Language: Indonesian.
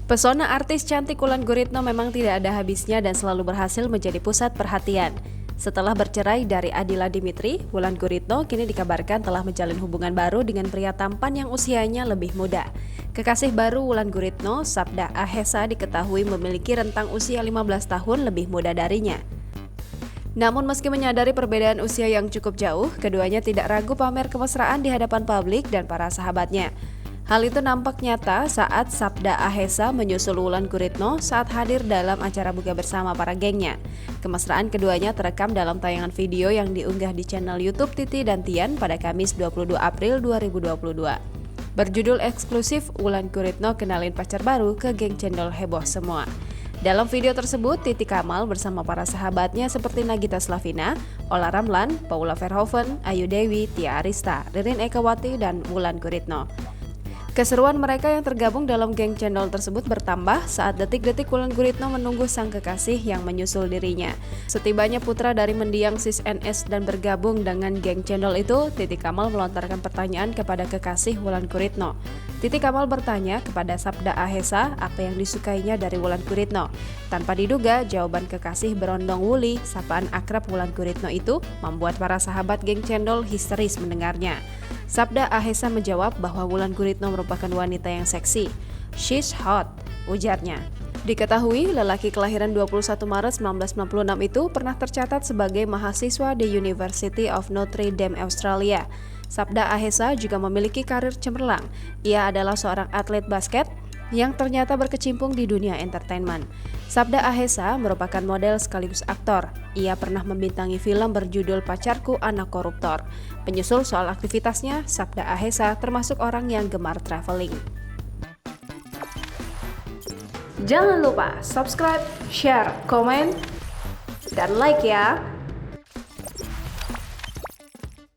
Pesona artis cantik Wulan Guritno memang tidak ada habisnya dan selalu berhasil menjadi pusat perhatian. Setelah bercerai dari Adila Dimitri, Wulan Guritno kini dikabarkan telah menjalin hubungan baru dengan pria tampan yang usianya lebih muda. Kekasih baru Wulan Guritno, Sabda Ahesa, diketahui memiliki rentang usia 15 tahun lebih muda darinya. Namun meski menyadari perbedaan usia yang cukup jauh, keduanya tidak ragu pamer kemesraan di hadapan publik dan para sahabatnya. Hal itu nampak nyata saat Sabda Ahesa menyusul Wulan Guritno saat hadir dalam acara buka bersama para gengnya. Kemesraan keduanya terekam dalam tayangan video yang diunggah di channel YouTube Titi dan Tian pada Kamis 22 April 2022. Berjudul eksklusif, Wulan Guritno kenalin pacar baru ke geng cendol heboh semua. Dalam video tersebut, Titi Kamal bersama para sahabatnya seperti Nagita Slavina, Olla Ramlan, Paula Verhoeven, Ayu Dewi, Tia Arista, Ririn Ekawati, dan Wulan Guritno. Keseruan mereka yang tergabung dalam geng cendol tersebut bertambah saat detik-detik Wulan Guritno menunggu sang kekasih yang menyusul dirinya. Setibanya putra dari mendiang sis NS dan bergabung dengan geng cendol itu, Titi Kamal melontarkan pertanyaan kepada kekasih Wulan Guritno. Titi Kamal bertanya kepada Sabda Ahesa apa yang disukainya dari Wulan Guritno. Tanpa diduga, jawaban kekasih berondong Wuli, sapaan akrab Wulan Guritno itu, membuat para sahabat geng cendol histeris mendengarnya. Sabda Ahesa menjawab bahwa Wulan Guritno merupakan wanita yang seksi. "She's hot," ujarnya. Diketahui, lelaki kelahiran 21 Maret 1996 itu pernah tercatat sebagai mahasiswa di University of Notre Dame, Australia. Sabda Ahesa juga memiliki karir cemerlang. Ia adalah seorang atlet basket yang ternyata berkecimpung di dunia entertainment. Sabda Ahesa merupakan model sekaligus aktor. Ia pernah membintangi film berjudul Pacarku Anak Koruptor. Penyusul soal aktivitasnya, Sabda Ahesa termasuk orang yang gemar traveling. Jangan lupa subscribe, share, komen, dan like ya!